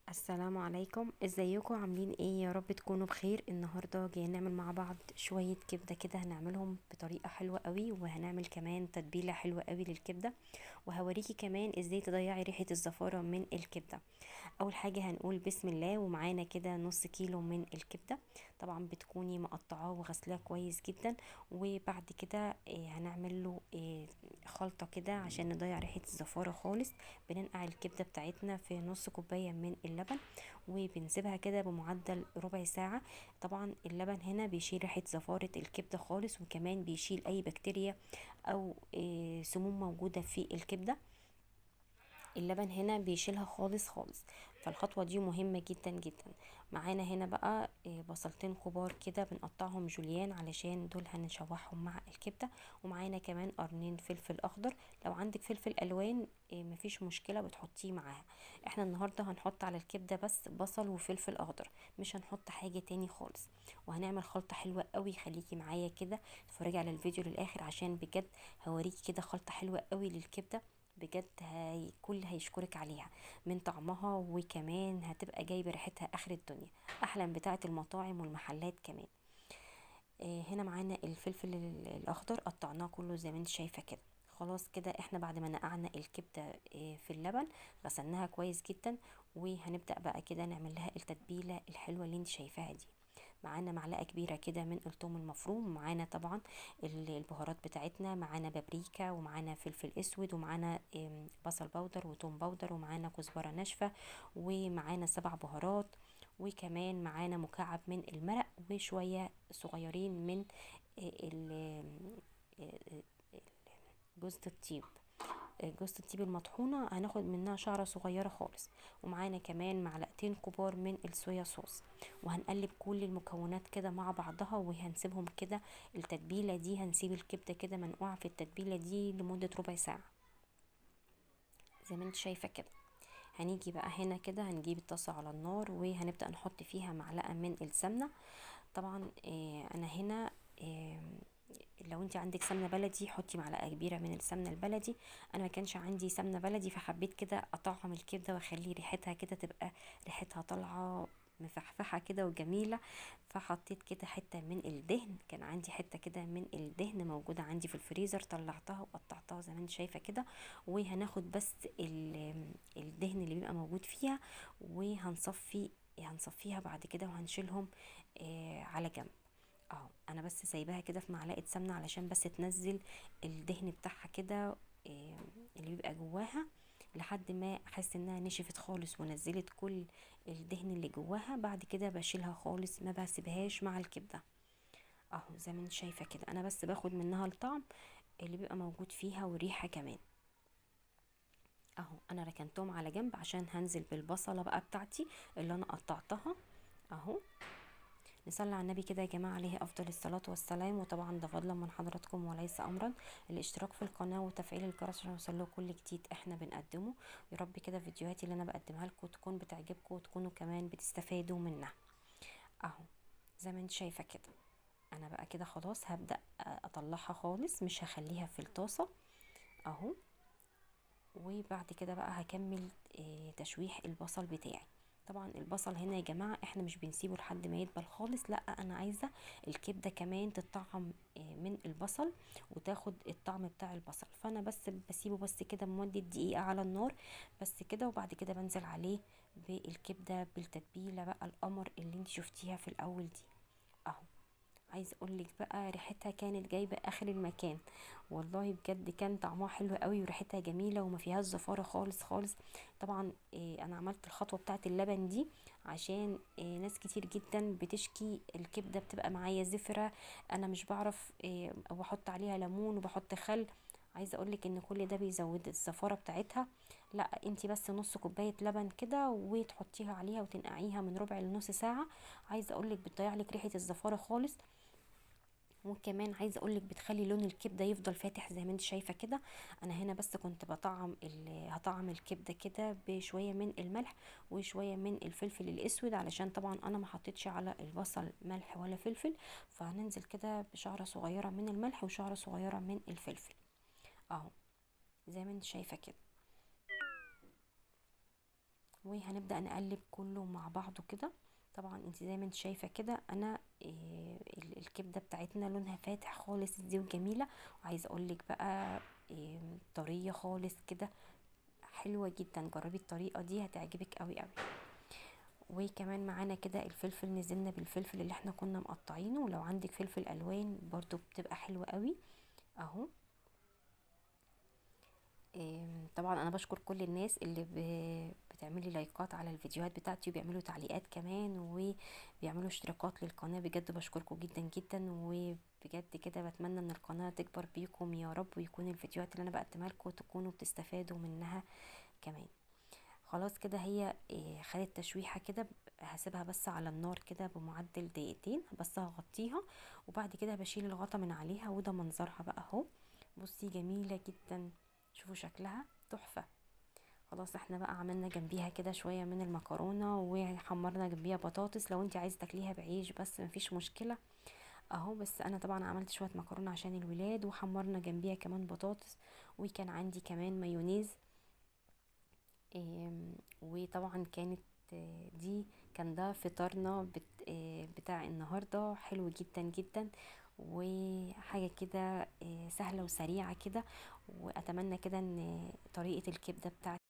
السلام عليكم، ازيكم؟ عاملين ايه؟ يا رب تكونوا بخير. النهارده جايين نعمل مع بعض شويه كبده كده، هنعملهم بطريقه حلوه قوي، وهنعمل كمان تتبيله حلوه قوي للكبده، وهوريكي كمان ازاي تضيعي ريحه الزفاره من الكبده. اول حاجه هنقول بسم الله، ومعانا كده نص كيلو من الكبده. طبعا بتكوني مقطعاه وغسلاه كويس جدا. وبعد كده هنعمل له خلطه كده عشان نضيع ريحه الزفاره خالص. بننقع الكبده بتاعتنا في نص كوبايه من اللبن، وبنسيبها كده بمعدل ربع ساعه. طبعا اللبن هنا بيشيل ريحه زفاره الكبده خالص، وكمان بيشيل اي بكتيريا او سموم موجوده في الكبده. اللبن هنا بيشيلها خالص خالص. فالخطوة دي مهمة جدا جدا. معانا هنا بقى بصلتين كبار كده بنقطعهم جوليان علشان دول هنشوحهم مع الكبدة. ومعانا كمان قرنين فلفل اخضر. لو عندك فلفل الوان مفيش مشكلة بتحطيه معاها. احنا النهاردة هنحط على الكبدة بس بصل وفلفل اخضر، مش هنحط حاجة تاني خالص. وهنعمل خلطة حلوة قوي. خليكي معايا كده اتفرجي على الفيديو للاخر، عشان بجد هوريكي كده خلطة حلوة قوي للكبدة. بجد كل هيشكرك عليها من طعمها، وكمان هتبقى جايبه ريحتها اخر الدنيا، احلى من بتاعه المطاعم والمحلات كمان. هنا معانا الفلفل الاخضر قطعناه كله زي ما انت شايفه كده. خلاص كده احنا بعد ما نقعنا الكبده في اللبن، غسلناها كويس جدا. وهنبدا بقى كده نعمل لها التتبيله الحلوه اللي انت شايفاها دي. معانا معلقه كبيره كده من الثوم المفروم، معانا طبعا البهارات بتاعتنا، معانا بابريكا، ومعانا فلفل اسود، ومعانا بصل بودر وثوم بودر، ومعانا كزبره ناشفه، ومعانا 7 بهارات. وكمان معانا مكعب من المرق، وشويه صغيرين من جوزة الطيب. جوزة الطيب المطحونة هناخد منها شعرة صغيرة خالص. ومعانا كمان معلقتين كبار من الصويا صوص. وهنقلب كل المكونات كده مع بعضها، وهنسيبهم كده. التتبيلة دي هنسيب الكبدة كده منقوعة في التتبيلة دي لمدة ربع ساعة زي ما انت شايفة كده. هنيجي بقى هنا كده هنجيب الطاسة على النار، وهنبدأ نحط فيها معلقة من السمنة. طبعا انا هنا لو انت عندك سمنه بلدي حطي معلقه كبيره من السمنه البلدي. انا ما كانش عندي سمنه بلدي، فحبيت كده اطعم الكبده واخلي ريحتها كده تبقى ريحتها طالعه مفحفحه كده وجميله. فحطيت كده حته من الدهن، كان عندي حته كده من الدهن موجوده عندي في الفريزر، طلعتها وقطعتها زي ما انت شايفه كده. وهناخد بس الدهن اللي بيبقى موجود فيها، هنصفيها بعد كده وهنشيلهم على جنب. اهو انا بس سايباها كده في معلقه سمنه علشان بس تنزل الدهن بتاعها كده، اللي بيبقى جواها، لحد ما احس انها نشفت خالص ونزلت كل الدهن اللي جواها. بعد كده بشيلها خالص، ما بسيبهاش مع الكبده. اهو زي ما انت شايفه كده، انا بس باخد منها الطعم اللي بيبقى موجود فيها والريحه كمان. اهو انا ركنتهم على جنب عشان هنزل بالبصله بقى بتاعتي اللي انا قطعتها. اهو نصلي على النبي كده يا جماعة، عليه أفضل الصلاة والسلام. وطبعا ده فضلا من حضراتكم وليس أمرا. الاشتراك في القناة وتفعيل الجرس عشان يوصلوا كل جديد احنا بنقدمه. يا رب كده فيديوهاتي اللي أنا بقدمها لكم تكون بتعجبكم، وتكونوا كمان بتستفادوا منها. أهو زي ما انت شايفة كده. أنا بقى كده خلاص هبدأ أطلعها خالص، مش هخليها في الطاسة. أهو. وبعد كده بقى هكمل تشويح البصل بتاعي. طبعا البصل هنا يا جماعة احنا مش بنسيبه لحد ما يدبل خالص، لا انا عايزة الكبدة كمان تطعم من البصل وتاخد الطعم بتاع البصل. فانا بس بسيبه بس كده لمدة دقيقة على النار بس كده. وبعد كده بنزل عليه بالكبدة بالتتبيلة بقى القمر اللي انت شفتيها في الاول دي. اهو عايز اقولك بقى ريحتها كانت جايبه اخر المكان. والله بجد كان طعمها حلو قوي وريحتها جميله وما فيهاش زفاره خالص خالص. طبعا انا عملت الخطوه بتاعه اللبن دي عشان ناس كتير جدا بتشكي الكبده بتبقى معايا زفره. انا مش بعرف وبحط عليها ليمون وبحط خل. عايزه اقولك ان كل ده بيزود الزفاره بتاعتها. لا انتي بس نص كوبايه لبن كده وتحطيها عليها وتنقعيها من ربع لنص ساعه. عايزه اقولك بتضيع لك ريحه الزفاره خالص. وكمان عايزه اقولك بتخلي لون الكبده يفضل فاتح زي ما انت شايفه كده. انا هنا بس كنت هطعم الكبده كده بشويه من الملح وشويه من الفلفل الاسود، علشان طبعا انا ما حطيتش على البصل ملح ولا فلفل. فهننزل كده بشعره صغيره من الملح وشعره صغيره من الفلفل. اهو زي ما انت شايفه كده. وهنبدأ نقلب كله مع بعضه كده. طبعا انت زي ما انت شايفة كده انا الكبدة بتاعتنا لونها فاتح خالص دي وجميلة. وعايزة اقولك بقى طرية خالص كده، حلوة جدا. جربي الطريقة دي هتعجبك قوي قوي. وكمان معانا كده الفلفل، نزلنا بالفلفل اللي احنا كنا مقطعينه، ولو عندك فلفل الوان برضو بتبقى حلوة قوي اهو. طبعا انا بشكر كل الناس اللي بتعملي لايكات على الفيديوهات بتاعتي، وبيعملوا تعليقات كمان، وبيعملوا اشتراكات للقناة. بجد بشكركم جدا جدا، وبجد كده بتمنى ان القناة تكبر بيكم يا رب، ويكون الفيديوهات اللي انا بقدمها لكم تكونوا بتستفادوا منها كمان. خلاص كده هي خدت تشويحة كده. هسيبها بس على النار كده بمعدل دقيقتين بس، هغطيها وبعد كده بشيل الغطا من عليها. وده منظرها بقى اهو. بصي جميلة جدا، شوفوا شكلها تحفة. خلاص احنا بقى عملنا جنبيها كده شوية من المكرونة، وحمرنا جنبيها بطاطس. لو انت عايزة تاكليها بعيش بس مفيش مشكلة اهو. بس انا طبعا عملت شوية مكرونة عشان الولاد، وحمرنا جنبيها كمان بطاطس. وكان عندي كمان مايونيز. وطبعا كانت دي كان ده فطارنا بتاع النهاردة. حلو جدا جدا، وحاجة كده سهلة وسريعة كده. وأتمنى كده ان طريقة الكبدة بتاعتي